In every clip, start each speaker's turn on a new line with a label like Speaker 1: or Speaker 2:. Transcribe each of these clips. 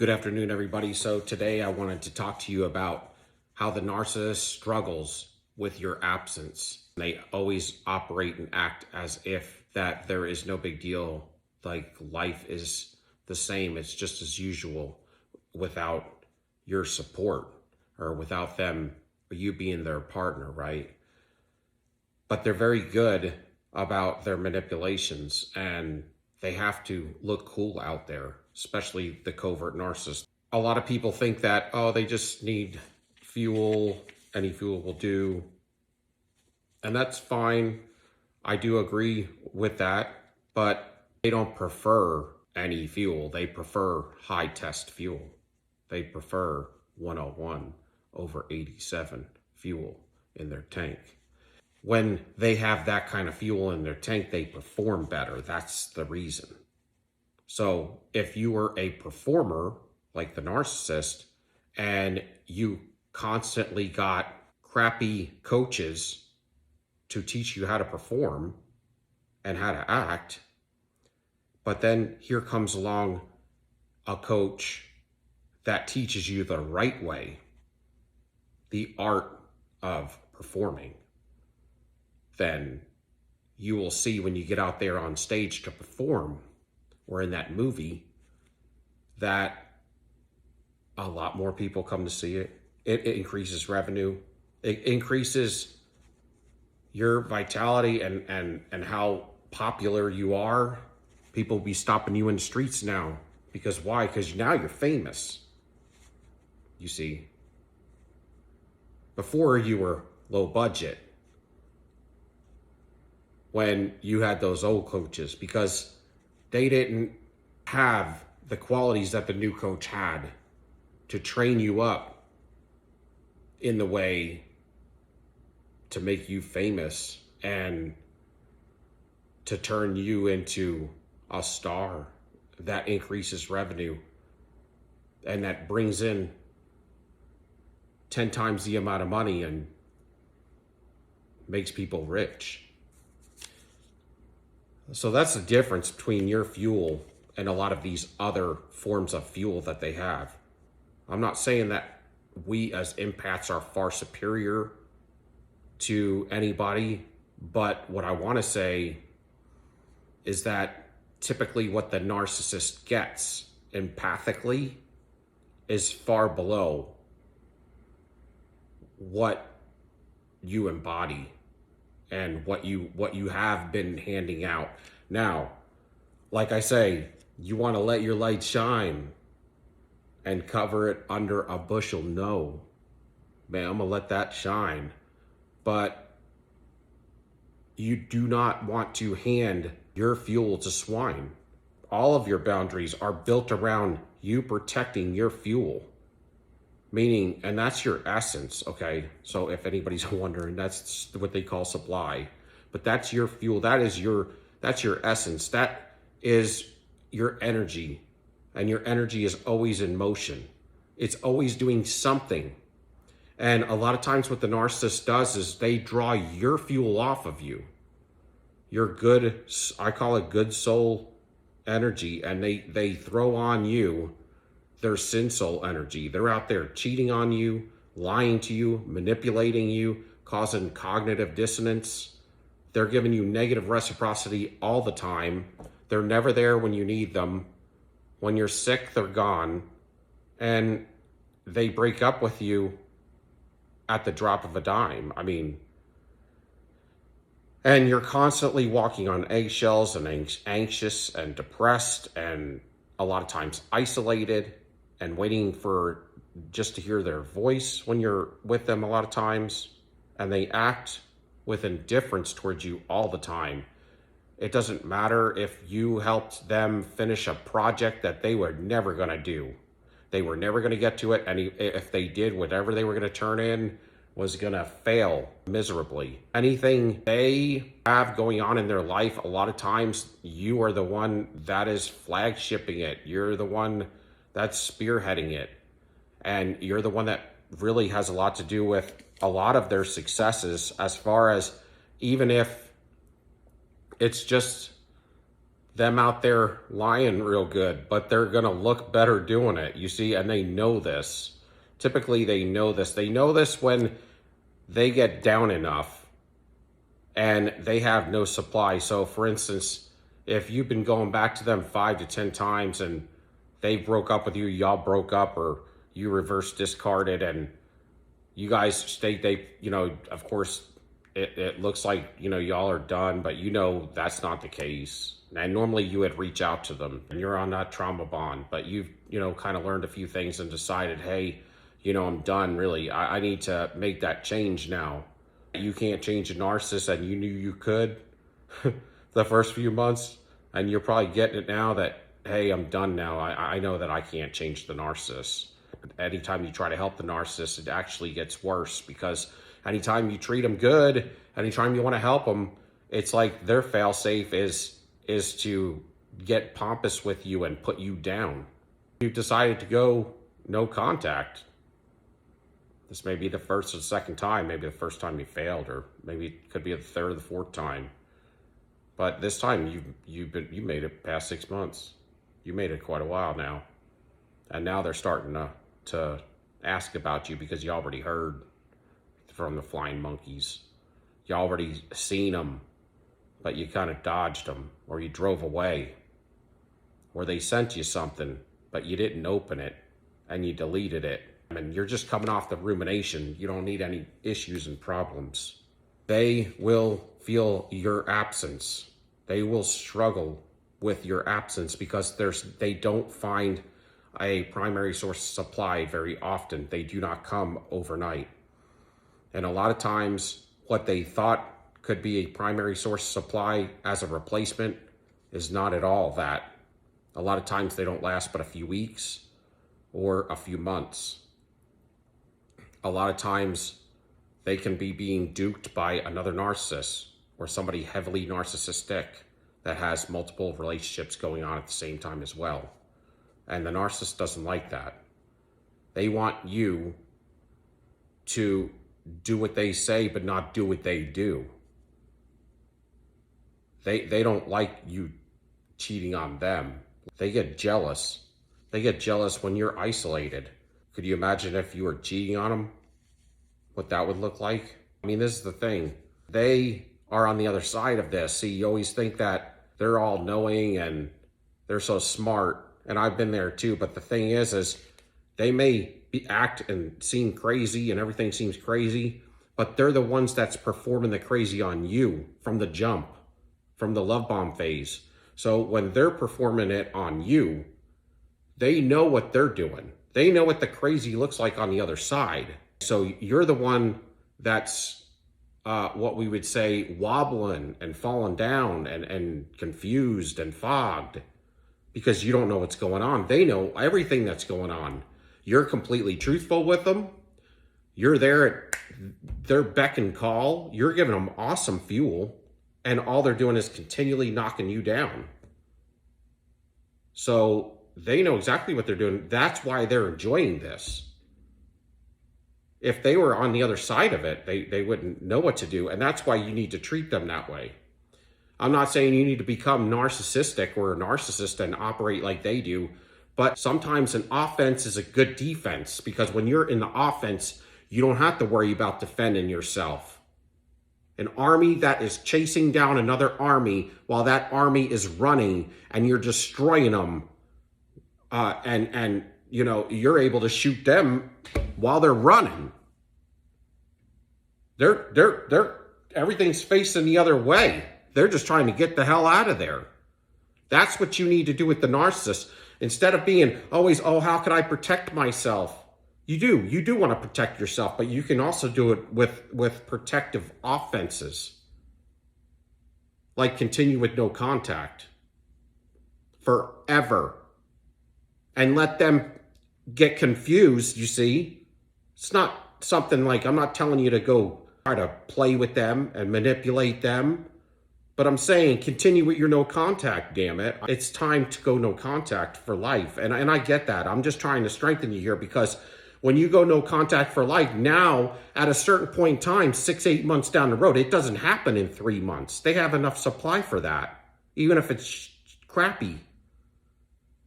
Speaker 1: Good afternoon, everybody. So today I wanted to talk to you about how the narcissist struggles with your absence. They always operate and act as if that there is no big deal, like life is the same, it's just as usual without your support or without them or you being their partner, right? But they're very good about their manipulations and they have to look cool out there, especially the covert narcissist. A lot of people think that, oh, they just need fuel, any fuel will do. And that's fine. I do agree with that, but they don't prefer any fuel. They prefer high test fuel. They prefer 101 over 87 fuel in their tank. When they have that kind of fuel in their tank, they perform better. That's the reason. So if you were a performer like the narcissist and you constantly got crappy coaches to teach you how to perform and how to act, but then here comes along a coach that teaches you the right way, the art of performing, then you will see when you get out there on stage to perform or in that movie that a lot more people come to see it. It increases revenue. It increases your vitality and how popular you are. People will be stopping you in the streets now. Because why? Because now you're famous. You see, before you were low budget, when you had those old coaches, because they didn't have the qualities that the new coach had to train you up in the way to make you famous and to turn you into a star that increases revenue and that brings in 10 times the amount of money and makes people rich. So that's the difference between your fuel and a lot of these other forms of fuel that they have. I'm not saying that we as empaths are far superior to anybody, but what I want to say is that typically what the narcissist gets empathically is far below what you embody and what you have been handing out. Now, like I say, you want to let your light shine and cover it under a bushel. No, man, I'm gonna let that shine. But you do not want to hand your fuel to swine. All of your boundaries are built around you protecting your fuel. Meaning, and that's your essence, okay? So if anybody's wondering, that's what they call supply. But that's your fuel, that's your essence, that is your energy. And your energy is always in motion. It's always doing something. And a lot of times what the narcissist does is they draw your fuel off of you. Your good, I call it good soul energy, and they throw on you their sin soul energy. They're out there cheating on you, lying to you, manipulating you, causing cognitive dissonance. They're giving you negative reciprocity all the time. They're never there when you need them. When you're sick, they're gone. And they break up with you at the drop of a dime. I mean, and you're constantly walking on eggshells and anxious and depressed and a lot of times isolated and waiting for just to hear their voice when you're with them a lot of times. And they act with indifference towards you all the time. It doesn't matter if you helped them finish a project that they were never gonna do. They were never gonna get to it, and if they did, whatever they were gonna turn in was gonna fail miserably. Anything they have going on in their life, a lot of times you are the one that is flagshipping it. You're the one that's spearheading it. And you're the one that really has a lot to do with a lot of their successes, as far as even if it's just them out there lying real good, but they're going to look better doing it, you see, and they know this. Typically, they know this. They know this when they get down enough and they have no supply. So, for instance, if you've been going back to them 5 to 10 times and they broke up with you, y'all broke up, or you reverse discarded and you guys stayed, of course, it looks like, y'all are done, but that's not the case. And normally you would reach out to them and you're on that trauma bond, but you've, kind of learned a few things and decided, hey, I'm done, really. I need to make that change now. You can't change a narcissist, and you knew you could the first few months, and you're probably getting it now that, hey, I'm done now. I know that I can't change the narcissist. Anytime you try to help the narcissist, it actually gets worse, because anytime you treat them good, anytime you want to help them, it's like their fail-safe is to get pompous with you and put you down. You've decided to go no contact. This may be the first or second time, maybe the first time you failed, or maybe it could be the third or the fourth time. But this time you made it past 6 months. You made it quite a while now. And now they're starting to ask about you because you already heard from the flying monkeys. You already seen them, but you kind of dodged them, or you drove away, or they sent you something, but you didn't open it and you deleted it. And you're just coming off the rumination. You don't need any issues and problems. They will feel your absence. They will struggle with your absence because they don't find a primary source of supply very often. They do not come overnight. And a lot of times what they thought could be a primary source of supply as a replacement is not at all that. A lot of times they don't last but a few weeks or a few months. A lot of times they can be being duped by another narcissist or somebody heavily narcissistic that has multiple relationships going on at the same time as well. And the narcissist doesn't like that. They want you to do what they say, but not do what they do. They don't like you cheating on them. They get jealous. They get jealous when you're isolated. Could you imagine if you were cheating on them? What that would look like? I mean, this is the thing. They are on the other side of this. See, you always think that they're all knowing and they're so smart. And I've been there too. But the thing is they may act and seem crazy and everything seems crazy, but they're the ones that's performing the crazy on you from the jump, from the love bomb phase. So when they're performing it on you, they know what they're doing. They know what the crazy looks like on the other side. So you're the one that's what we would say wobbling and falling down and confused and fogged because you don't know what's going on. They know everything that's going on. You're completely truthful with them. You're there at their beck and call. You're giving them awesome fuel, and all they're doing is continually knocking you down. So they know exactly what they're doing. That's why they're enjoying this. If they were on the other side of it, they wouldn't know what to do. And that's why you need to treat them that way. I'm not saying you need to become narcissistic or a narcissist and operate like they do, but sometimes an offense is a good defense, because when you're in the offense, you don't have to worry about defending yourself. An army that is chasing down another army while that army is running and you're destroying them, and you're able to shoot them while they're running. They're everything's facing the other way. They're just trying to get the hell out of there. That's what you need to do with the narcissist. Instead of being always, how can I protect myself? You do want to protect yourself, but you can also do it with protective offenses. Like continue with no contact forever. And let them get confused, you see. It's not something like, I'm not telling you to go try to play with them and manipulate them. But I'm saying continue with your no contact, damn it. It's time to go no contact for life. And I get that. I'm just trying to strengthen you here, because when you go no contact for life, now at a certain point in time, 6-8 months down the road, it doesn't happen in 3 months. They have enough supply for that. Even if it's crappy.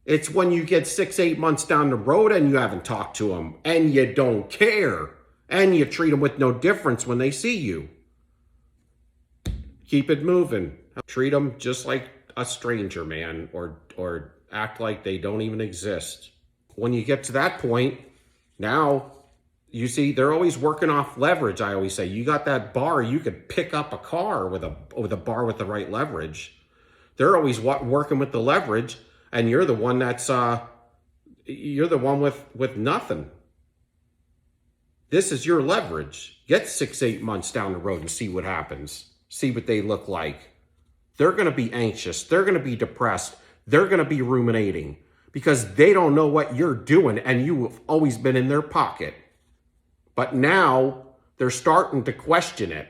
Speaker 1: It's when you get 6, 8 months down the road and you haven't talked to them and you don't care and you treat them with no difference when they see you. Keep it moving. Treat them just like a stranger, man, or act like they don't even exist. When you get to that point, now, you see, they're always working off leverage. I always say, you got that bar, you could pick up a car with a bar with the right leverage. They're always working with the leverage, and you're the one that's you're the one with nothing. This is your leverage. Get 6, 8 months down the road and see what happens. See what they look like. They're going to be anxious. They're going to be depressed. They're going to be ruminating because they don't know what you're doing, and you've always been in their pocket. But now they're starting to question it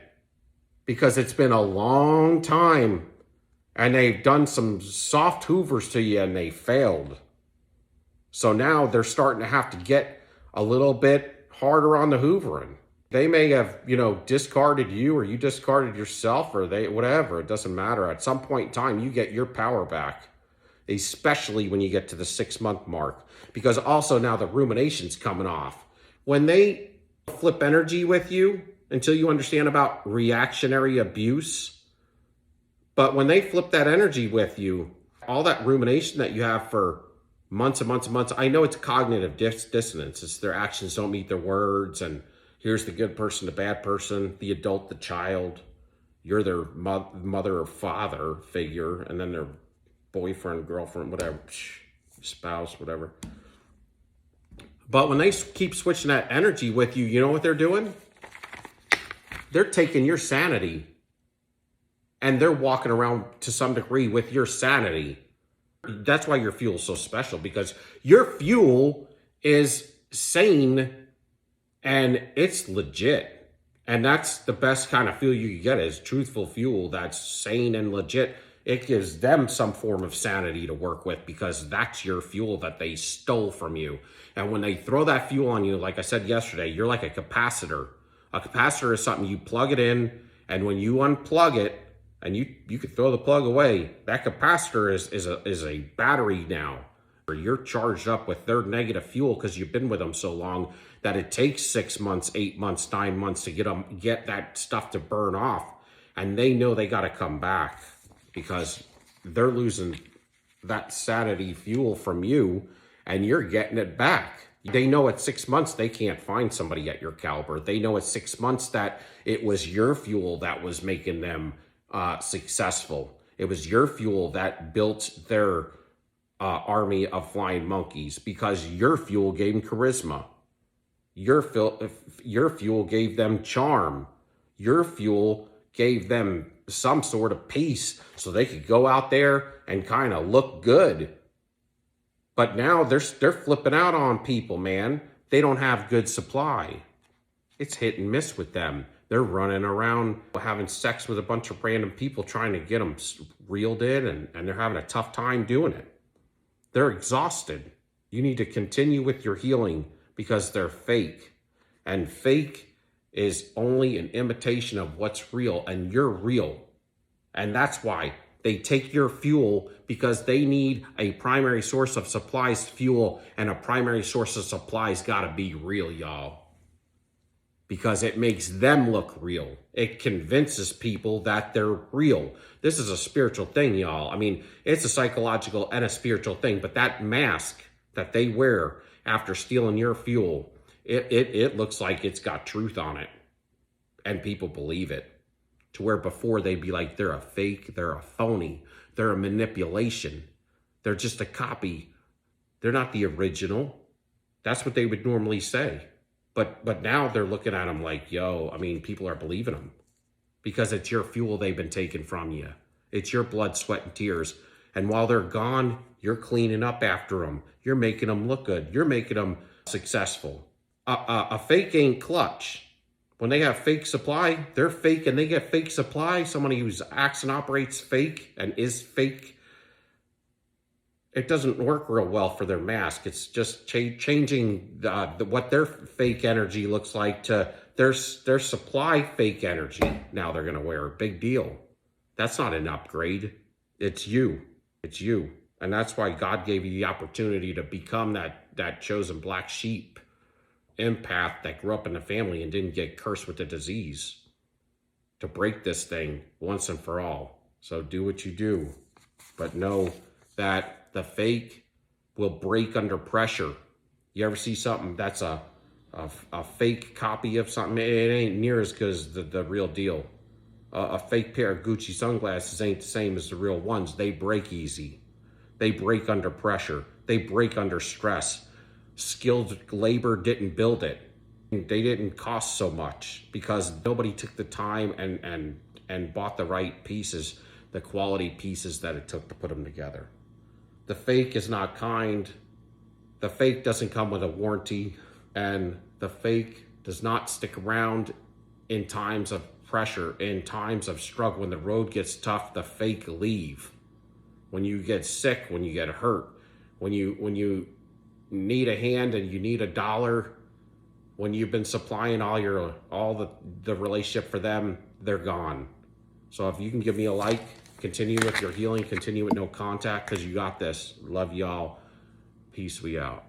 Speaker 1: because it's been a long time and they've done some soft hoovers to you and they failed. So now they're starting to have to get a little bit harder on the hoovering. They may have, discarded you, or you discarded yourself, or whatever. It doesn't matter. At some point in time, you get your power back, especially when you get to the 6-month mark, because also now the rumination's coming off. When they flip energy with you until you understand about reactionary abuse, but when they flip that energy with you, all that rumination that you have for months and months and months, I know it's cognitive dissonance. It's their actions don't meet their words, and here's the good person, the bad person, the adult, the child. You're their mother or father figure, and then their boyfriend, girlfriend, whatever, spouse, whatever. But when they keep switching that energy with you, you know what they're doing? They're taking your sanity and they're walking around to some degree with your sanity. That's why your fuel is so special, because your fuel is sane and it's legit. And that's the best kind of fuel you can get, is truthful fuel that's sane and legit. It gives them some form of sanity to work with, because that's your fuel that they stole from you. And when they throw that fuel on you, like I said yesterday, you're like a capacitor. A capacitor is something you plug it in, and when you unplug it, and you could throw the plug away, that capacitor is a battery now. You're charged up with their negative fuel because you've been with them so long that it takes 6 months, 8 months, 9 months to get that stuff to burn off. And they know they got to come back, because they're losing that sanity fuel from you and you're getting it back. They know at 6 months they can't find somebody at your caliber. They know at 6 months that it was your fuel that was making them successful. It was your fuel that built their army of flying monkeys, because your fuel gave them charisma. Your fuel gave them charm. Your fuel gave them some sort of peace so they could go out there and kind of look good. But now they're flipping out on people, man. They don't have good supply. It's hit and miss with them. They're running around having sex with a bunch of random people trying to get them reeled in, and they're having a tough time doing it. They're exhausted. You need to continue with your healing, because they're fake. And fake is only an imitation of what's real, and you're real. And that's why they take your fuel, because they need a primary source of supplies, fuel, and a primary source of supplies gotta be real, y'all. Because it makes them look real. It convinces people that they're real. This is a spiritual thing, y'all. I mean, it's a psychological and a spiritual thing, but that mask that they wear after stealing your fuel, it looks like it's got truth on it. And people believe it. To where before they'd be like, they're a fake, they're a phony, they're a manipulation. They're just a copy. They're not the original. That's what they would normally say. But now they're looking at them like, yo, I mean, people are believing them, because it's your fuel they've been taking from you. It's your blood, sweat, and tears. And while they're gone, you're cleaning up after them. You're making them look good. You're making them successful. A fake ain't clutch. When they have fake supply, they're fake and they get fake supply. Somebody who acts and operates fake and is fake, it doesn't work real well for their mask. It's just changing what their fake energy looks like to their supply fake energy. Now they're going to wear a big deal. That's not an upgrade. It's you. It's you. And that's why God gave you the opportunity to become that chosen black sheep empath that grew up in the family and didn't get cursed with the disease, to break this thing once and for all. So do what you do, but know that the fake will break under pressure. You ever see something that's a fake copy of something? It ain't near as good as the real deal. A fake pair of Gucci sunglasses ain't the same as the real ones. They break easy. They break under pressure. They break under stress. Skilled labor didn't build it. They didn't cost so much because nobody took the time and bought the right pieces, the quality pieces that it took to put them together. The fake is not kind. The fake doesn't come with a warranty, and the fake does not stick around in times of pressure, in times of struggle. When the road gets tough, the fake leave. When you get sick, when you get hurt, when you need a hand and you need $1, when you've been supplying all the relationship for them, they're gone. So if you can give me a like, continue with your healing, continue with no contact, because you got this. Love y'all. Peace, we out.